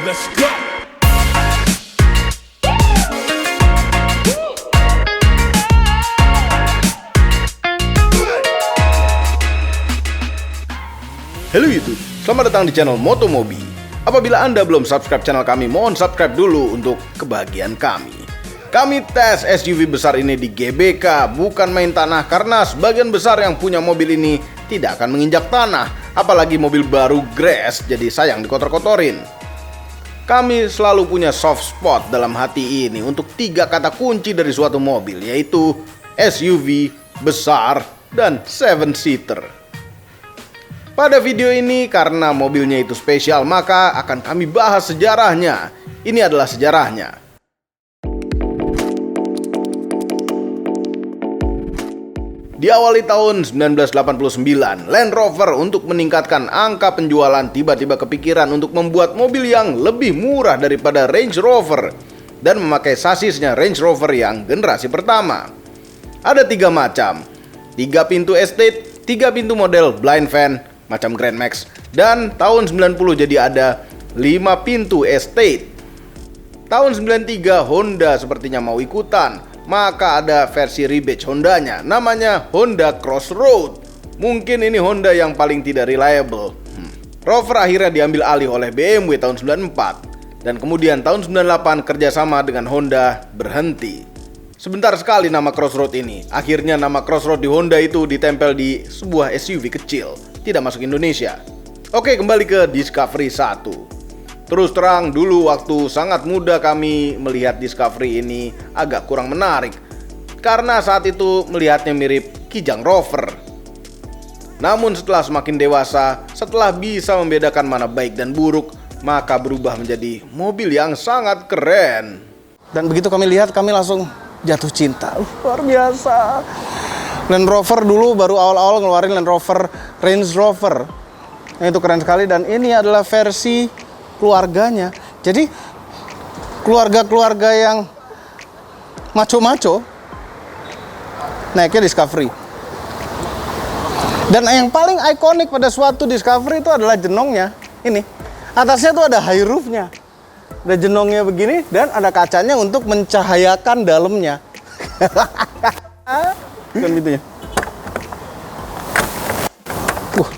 Let's go. Halo YouTube, selamat datang di channel Motomobi. Apabila Anda belum subscribe channel kami, mohon subscribe dulu untuk kebahagiaan kami. Kami tes SUV besar ini di GBK, bukan main tanah, karena sebagian besar yang punya mobil ini tidak akan menginjak tanah. Apalagi mobil baru Grace, jadi sayang dikotor-kotorin. Kami selalu punya soft spot dalam hati ini untuk 3 kata kunci dari suatu mobil, yaitu SUV, besar, dan 7-seater. Pada video ini, karena mobilnya itu spesial, maka akan kami bahas sejarahnya. Ini adalah sejarahnya. Diawali tahun 1989, Land Rover untuk meningkatkan angka penjualan tiba-tiba kepikiran untuk membuat mobil yang lebih murah daripada Range Rover dan memakai sasisnya Range Rover yang generasi pertama. Ada 3 macam, 3 pintu estate, 3 pintu model blind van, macam Grand Max, dan tahun 90 jadi ada 5 pintu estate. Tahun 93 Honda sepertinya mau ikutan, maka ada versi rebadge Hondanya, namanya Honda Crossroad. Mungkin ini Honda yang paling tidak reliable. Rover akhirnya diambil alih oleh BMW tahun 94, dan kemudian tahun 98 kerjasama dengan Honda berhenti. Sebentar sekali nama Crossroad ini, akhirnya nama Crossroad di Honda itu ditempel di sebuah SUV kecil, tidak masuk Indonesia. Oke, kembali ke Discovery 1. Terus terang, dulu waktu sangat muda kami melihat Discovery ini agak kurang menarik, karena saat itu melihatnya mirip Kijang Rover. Namun setelah semakin dewasa, setelah bisa membedakan mana baik dan buruk, maka berubah menjadi mobil yang sangat keren. Dan begitu kami lihat, kami langsung jatuh cinta. Luar biasa. Land Rover dulu baru awal-awal ngeluarin Land Rover Range Rover. Nah, itu keren sekali, dan ini adalah versi keluarganya. Jadi keluarga-keluarga yang maco-maco naiknya Discovery. Dan yang paling ikonik pada suatu Discovery itu adalah jenongnya. Ini atasnya tuh ada high roof-nya. Ada jenongnya begini dan ada kacanya untuk mencahayakan dalamnya. Bukan pintunya.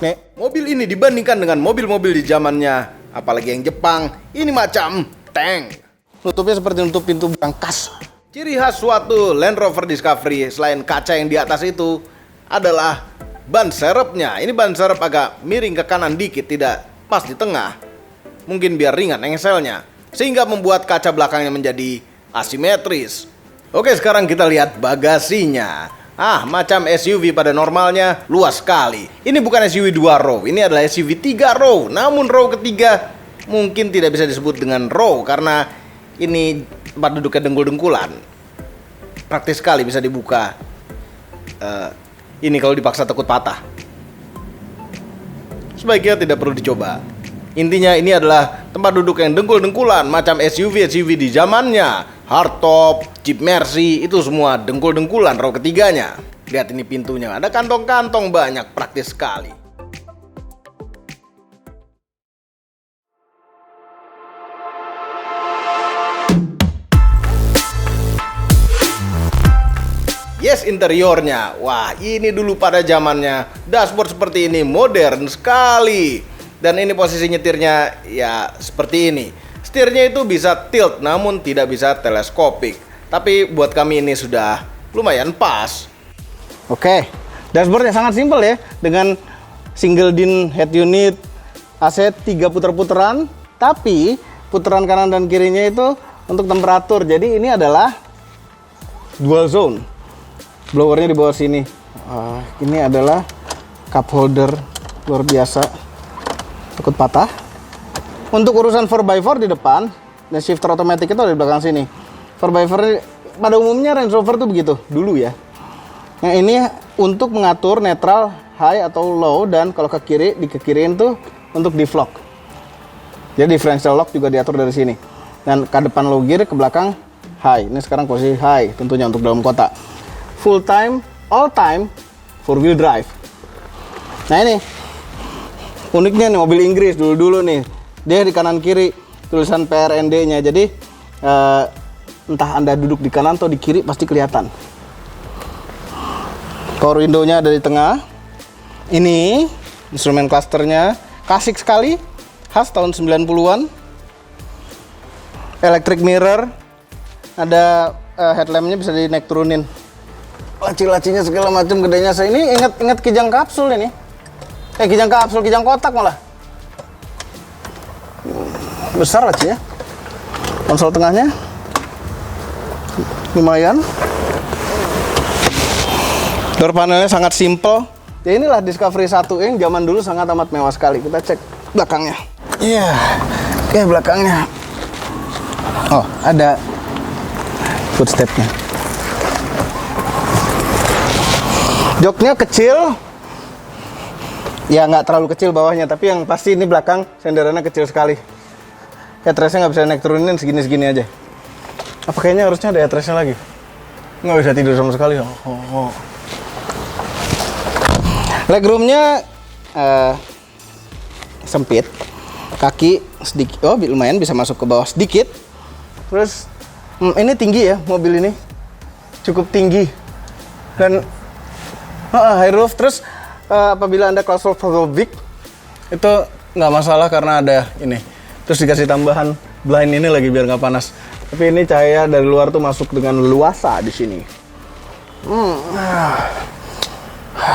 Nek. Mobil ini dibandingkan dengan mobil-mobil di zamannya, apalagi yang Jepang, ini macam tank. Nutupnya seperti nutup pintu berangkas. Ciri khas suatu Land Rover Discovery selain kaca yang di atas itu adalah ban serepnya. Ini ban serep agak miring ke kanan dikit, tidak pas di tengah. Mungkin biar ringan engselnya, sehingga membuat kaca belakangnya menjadi asimetris. Oke, sekarang kita lihat bagasinya. Macam SUV pada normalnya, luas sekali. Ini bukan SUV 2 row, ini adalah SUV 3 row. Namun row ketiga mungkin tidak bisa disebut dengan row, karena ini tempat duduknya dengkul-dengkulan. Praktis sekali, bisa dibuka. Ini kalau dipaksa takut patah. Sebaiknya tidak perlu dicoba. Intinya ini adalah tempat duduk yang dengkul-dengkulan, macam SUV di zamannya. Hardtop, Jeep Mercy, itu semua dengkul-dengkulan row ketiganya. Lihat ini pintunya, ada kantong-kantong banyak, praktis sekali. Yes, interiornya. Wah, ini dulu pada zamannya. Dashboard seperti ini, modern sekali. Dan ini posisi nyetirnya ya seperti ini. Setirnya itu bisa tilt namun tidak bisa teleskopik. Tapi buat kami ini sudah lumayan pas. Oke, dashboardnya sangat simpel ya. Dengan single din head unit, AC 3 puter-puteran. Tapi putaran kanan dan kirinya itu untuk temperatur. Jadi ini adalah dual zone. Blowernya di bawah sini. Ini adalah cup holder, luar biasa. Takut patah. Untuk urusan 4x4 di depan dan shifter otomatis itu ada di belakang sini. 4x4 pada umumnya Range Rover tuh begitu dulu ya. Yang ini untuk mengatur netral, high atau low, dan kalau ke kiri di kekiriin tuh untuk di lock. Jadi differential lock juga diatur dari sini. Dan ke depan low gear, ke belakang high. Ini sekarang posisi high tentunya untuk dalam kota. Full time, all time, 4-wheel drive. Nah ini uniknya nih mobil Inggris dulu-dulu nih. Dia di kanan kiri tulisan PRND-nya. Jadi entah Anda duduk di kanan atau di kiri pasti kelihatan. Power window-nya ada di tengah. Ini instrumen clusternya klasik sekali, khas tahun 90-an. Electric mirror, ada headlamp-nya bisa dinaik turunin. Laci-lacinya segala macam gedenya. Saya ini ingat kijang kapsul ini. Kijang kapsul, kijang kotak malah. Besar lacinya. Konsol tengahnya lumayan. Door panelnya sangat simple. Ya inilah Discovery 1 yang zaman dulu sangat amat mewah sekali. Kita cek belakangnya. Iya. Oke, belakangnya. Oh, ada footstep-nya. Joknya kecil. Ya nggak terlalu kecil bawahnya, tapi yang pasti ini belakang senderannya kecil sekali. Headrest-nya nggak bisa naik turunin, segini-segini aja. Apa kayaknya harusnya ada headrest-nya lagi? Nggak bisa tidur sama sekali. Legroom-nya sempit. Kaki sedikit, lumayan bisa masuk ke bawah sedikit. Terus ini tinggi ya, mobil ini cukup tinggi. Dan high roof. Terus apabila Anda claustrophobic itu nggak masalah karena ada ini. Terus dikasih tambahan blind ini lagi biar nggak panas. Tapi ini cahaya dari luar tuh masuk dengan leluasa di sini.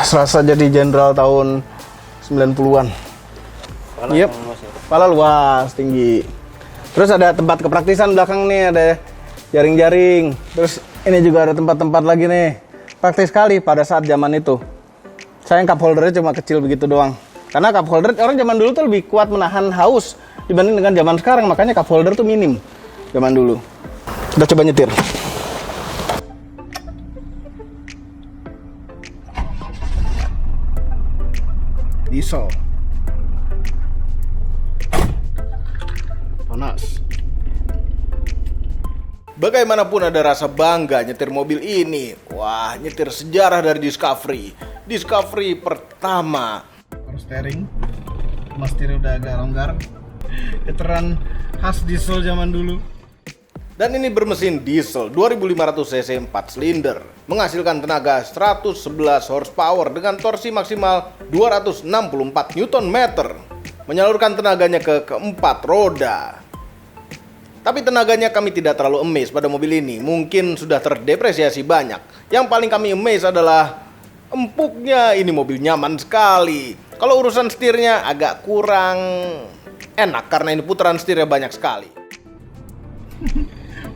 Serasa jadi jenderal tahun 90-an. Yep. Kepala luas, tinggi. Terus ada tempat kepraktisan belakang nih, ada jaring-jaring. Terus ini juga ada tempat-tempat lagi nih. Praktis sekali pada saat zaman itu. Sayang cup holdernya cuma kecil begitu doang. Karena cup holder orang zaman dulu tuh lebih kuat menahan haus dibanding dengan zaman sekarang. Makanya cup holder tuh minim zaman dulu. Kita coba nyetir. Diesel. Panas. Bagaimanapun ada rasa bangga nyetir mobil ini. Wah, nyetir sejarah dari Discovery. Discovery pertama. Power steering. Mas setir udah agak longgar. Keteran khas diesel zaman dulu. Dan ini bermesin diesel 2500 cc 4 silinder, menghasilkan tenaga 111 horsepower dengan torsi maksimal 264 Nm, menyalurkan tenaganya ke keempat roda. Tapi tenaganya kami tidak terlalu amazed pada mobil ini, mungkin sudah terdepresiasi banyak. Yang paling kami amazed adalah empuknya, ini mobil nyaman sekali. Kalau urusan setirnya agak kurang enak karena ini putaran setirnya banyak sekali.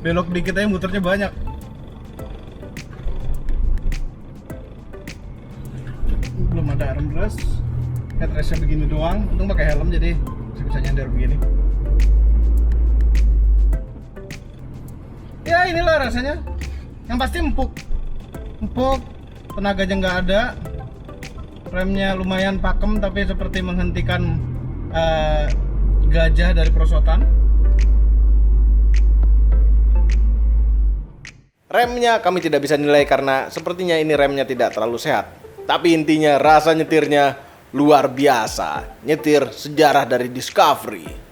Belok dikit aja muternya banyak. Belum ada armrest. Headrestnya begini doang. Untung pakai helm jadi bisa nyender begini. Ya inilah rasanya. Yang pasti empuk. Empuk. Tenaganya nggak ada. Remnya lumayan pakem tapi seperti menghentikan gajah dari perosotan. Remnya kami tidak bisa nilai karena sepertinya ini remnya tidak terlalu sehat. Tapi intinya rasa nyetirnya luar biasa. Nyetir sejarah dari Discovery.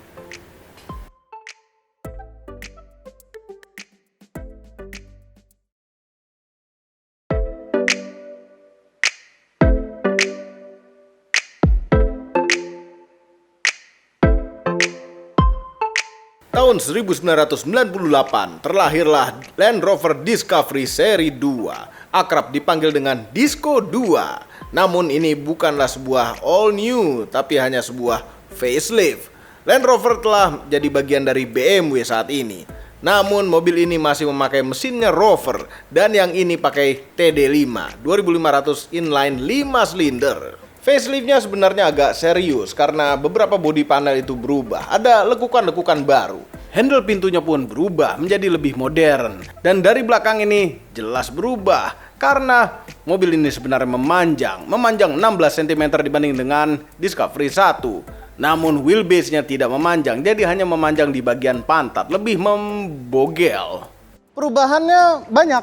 Tahun 1998 terlahirlah Land Rover Discovery seri 2, akrab dipanggil dengan Disco 2. Namun ini bukanlah sebuah all new, tapi hanya sebuah facelift. Land Rover telah jadi bagian dari BMW saat ini. Namun mobil ini masih memakai mesinnya Rover dan yang ini pakai TD5 2500 inline 5 silinder. Faceliftnya sebenarnya agak serius karena beberapa bodi panel itu berubah. Ada lekukan-lekukan baru. Handle pintunya pun berubah menjadi lebih modern. Dan dari belakang ini jelas berubah karena mobil ini sebenarnya memanjang 16 cm dibanding dengan Discovery 1. Namun wheelbase-nya tidak memanjang, jadi hanya memanjang di bagian pantat, lebih membogel. Perubahannya banyak.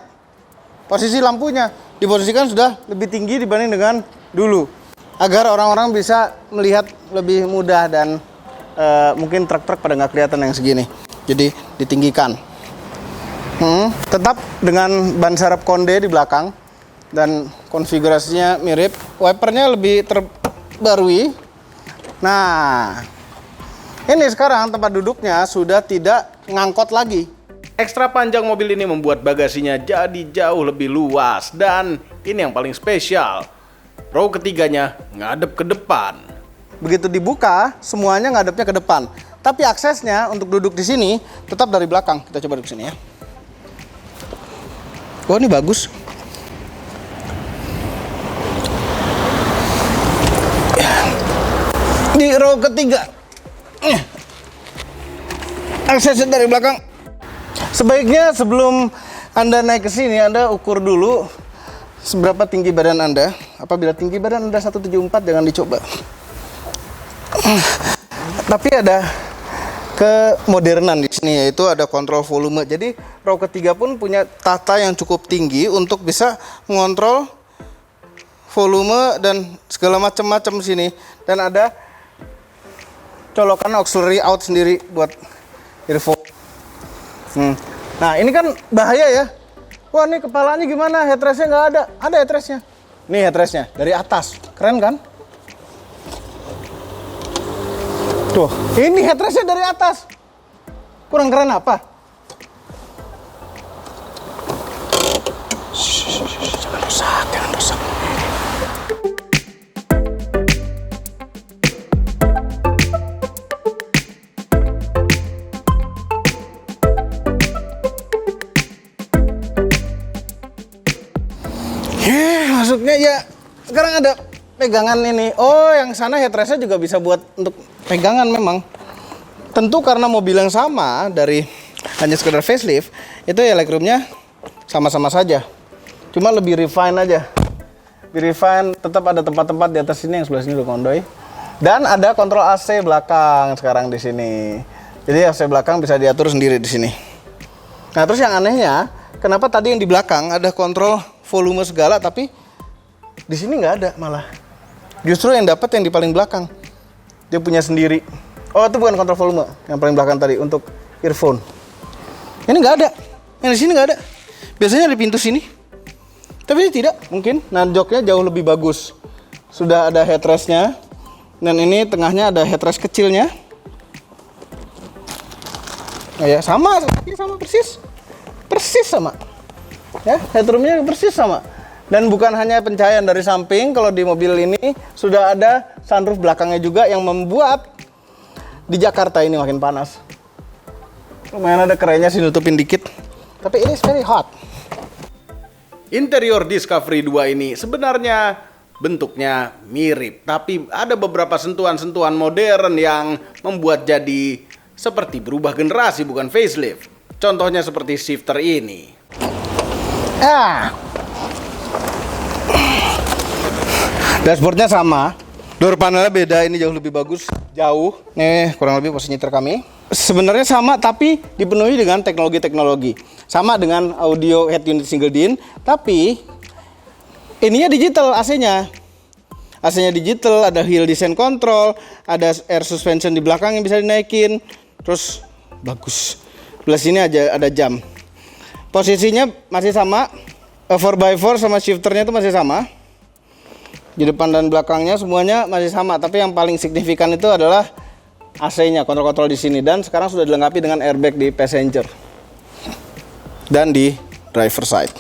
Posisi lampunya diposisikan sudah lebih tinggi dibanding dengan dulu, agar orang-orang bisa melihat lebih mudah dan mungkin truk-truk pada nggak kelihatan yang segini. Jadi ditinggikan. Tetap dengan ban serep konde di belakang dan konfigurasinya mirip. Wipernya lebih terbarui. Nah, ini sekarang tempat duduknya sudah tidak ngangkot lagi. Ekstra panjang mobil ini membuat bagasinya jadi jauh lebih luas. Dan ini yang paling spesial, row ketiganya ngadep ke depan. Begitu dibuka, semuanya ngadepnya ke depan. Tapi aksesnya untuk duduk di sini tetap dari belakang. Kita coba duduk sini ya. Oh, ini bagus. Di row ketiga, aksesnya dari belakang. Sebaiknya sebelum Anda naik ke sini, Anda ukur dulu seberapa tinggi badan Anda. Apabila tinggi badan Anda 174, jangan dicoba. Tapi ada kemodernan di sini, yaitu ada kontrol volume. Jadi row ketiga pun punya tata yang cukup tinggi untuk bisa mengontrol volume dan segala macam-macam sini. Dan ada colokan auxiliary out sendiri buat earphone. Nah, ini kan bahaya ya. Wah, ini kepalanya gimana? Headrestnya nggak ada. Ada headrestnya. Nih headrestnya dari atas. Keren kan? Tuh, ini headrestnya dari atas. Kurang keren apa? Jangan rusak, jangan rusak. Maksudnya ya sekarang ada pegangan ini. Oh, yang sana headrestnya juga bisa buat untuk pegangan memang. Tentu karena mobil yang sama dari hanya sekedar facelift, itu ya legroomnya sama-sama saja. Cuma lebih refine aja. Lebih refine, tetap ada tempat-tempat di atas sini yang sebelah sini udah kondoy. Dan ada kontrol AC belakang sekarang di sini. Jadi AC belakang bisa diatur sendiri di sini. Nah, terus yang anehnya, kenapa tadi yang di belakang ada kontrol volume segala tapi di sini nggak ada malah. Justru yang dapat yang di paling belakang. Dia punya sendiri. Oh, itu bukan kontrol volume yang paling belakang tadi untuk earphone. Ini nggak ada. Yang di sini nggak ada. Biasanya di pintu sini. Tapi ini tidak, mungkin. Nah, joknya jauh lebih bagus. Sudah ada headrestnya. Dan ini tengahnya ada headrest kecilnya. Nah, ya sama persis. Persis sama. Ya, headroomnya persis sama. Dan bukan hanya pencahayaan dari samping, kalau di mobil ini sudah ada sunroof belakangnya juga yang membuat di Jakarta ini makin panas. Lumayan ada kerennya sih, nutupin dikit. Tapi ini very hot. Interior Discovery 2 ini sebenarnya bentuknya mirip, tapi ada beberapa sentuhan-sentuhan modern yang membuat jadi seperti berubah generasi, bukan facelift. Contohnya seperti shifter ini. Dashboardnya sama, door panelnya beda, ini jauh lebih bagus, jauh. Nih kurang lebih posisi nyetir kami. Sebenarnya sama tapi dipenuhi dengan teknologi-teknologi. Sama dengan audio head unit single din, tapi ininya digital AC-nya. AC-nya digital, ada hill descent control, ada air suspension di belakang yang bisa dinaikin. Terus bagus. Belah sini aja ada jam. Posisinya masih sama, 4x4 sama shifternya itu masih sama. Di depan dan belakangnya semuanya masih sama, tapi yang paling signifikan itu adalah AC-nya, kontrol-kontrol di sini. Dan sekarang sudah dilengkapi dengan airbag di passenger dan di driver side.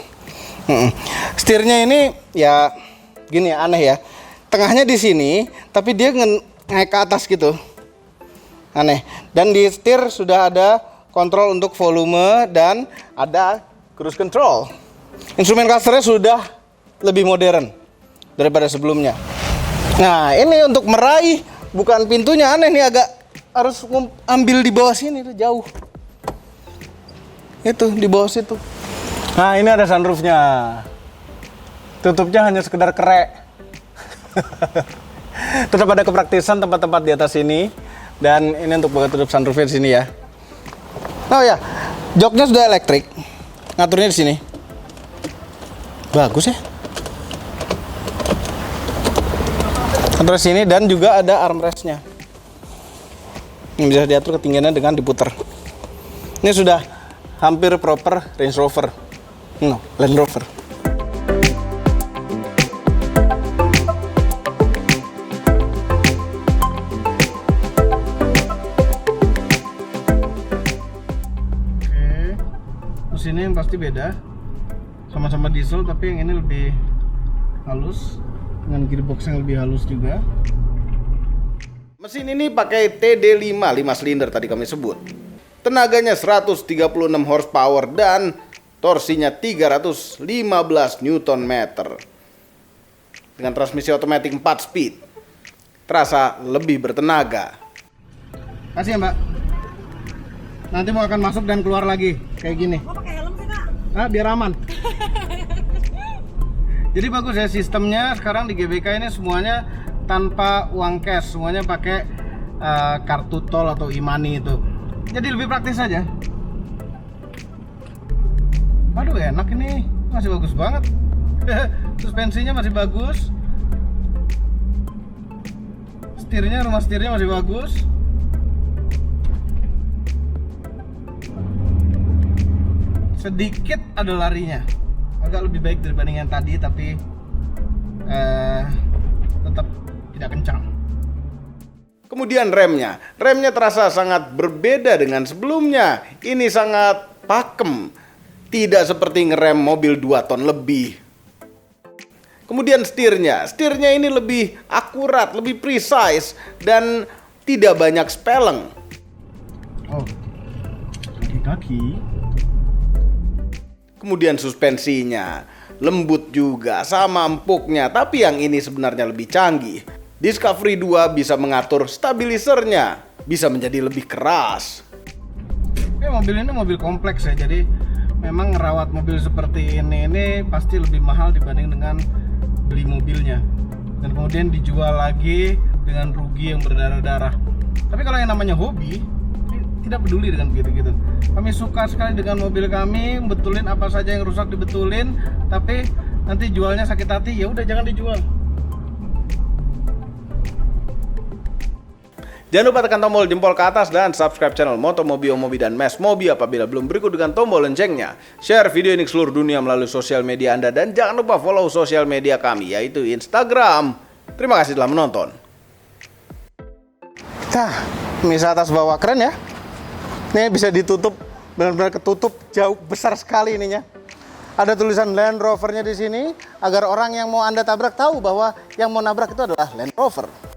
Setirnya ini ya gini ya, aneh ya. Tengahnya di sini, tapi dia naik ke atas gitu. Aneh. Dan di setir sudah ada kontrol untuk volume dan ada cruise control. Instrumen clusternya sudah lebih modern daripada sebelumnya. Nah, ini untuk meraih, bukan pintunya aneh nih, agak harus ambil di bawah sini tuh jauh. Itu di bawah situ. Nah, ini ada sunroofnya. Tutupnya hanya sekedar kerek. Tetap ada kepraktisan tempat-tempat di atas sini. Dan ini untuk buka tutup sunroofnya di sini ya. Oh ya, joknya sudah elektrik. Ngaturnya di sini. Bagus ya. Terus sini dan juga ada armrestnya. Yang bisa diatur ketinggiannya dengan diputer. Ini sudah hampir proper Range Rover. No, Land Rover. Mesinnya yang pasti beda, sama-sama diesel tapi yang ini lebih halus dengan gearbox yang lebih halus juga. Mesin ini pakai TD5 5 silinder tadi kami sebut. Tenaganya 136 horsepower dan torsinya 315 Nm. Dengan transmisi otomatis 4 speed, terasa lebih bertenaga. Kasih ya Mbak. Nanti mau akan masuk dan keluar lagi kayak gini. Oh, pakai helm sih, Kak? Biar aman. Jadi bagus ya sistemnya sekarang di GBK ini semuanya tanpa uang cash, semuanya pakai kartu tol atau e-money itu. Jadi lebih praktis saja. Waduh enak ini, masih bagus banget. Suspensinya masih bagus. Rumah setirnya masih bagus. Sedikit ada larinya, agak lebih baik dibanding yang tadi, tapi tetap tidak kencang. Kemudian remnya terasa sangat berbeda dengan sebelumnya. Ini sangat pakem, tidak seperti ngerem mobil 2 ton lebih. Kemudian setirnya ini lebih akurat, lebih precise, dan tidak banyak speleng. Oh, kaki-kaki. Kemudian suspensinya lembut juga, sama empuknya, tapi yang ini sebenarnya lebih canggih. Discovery 2 bisa mengatur stabilisernya, bisa menjadi lebih keras. Mobil ini mobil kompleks ya, jadi memang ngerawat mobil seperti ini pasti lebih mahal dibanding dengan beli mobilnya. Dan kemudian dijual lagi dengan rugi yang berdarah-darah. Tapi kalau yang namanya hobi, tidak peduli dengan gitu-gitu. Kami suka sekali dengan mobil kami, betulin apa saja yang rusak dibetulin, tapi nanti jualnya sakit hati, ya udah jangan dijual. Jangan lupa tekan tombol jempol ke atas dan subscribe channel Motomobi, Omobi, dan Mes Mobi apabila belum, berikut dengan tombol loncengnya. Share video ini ke seluruh dunia melalui sosial media Anda, dan jangan lupa follow sosial media kami, yaitu Instagram. Terima kasih telah menonton. Nah, misal atas bawah keren ya. Ini bisa ditutup, benar-benar ketutup jauh, besar sekali ininya. Ada tulisan Land Rover-nya di sini agar orang yang mau Anda tabrak tahu bahwa yang mau nabrak itu adalah Land Rover.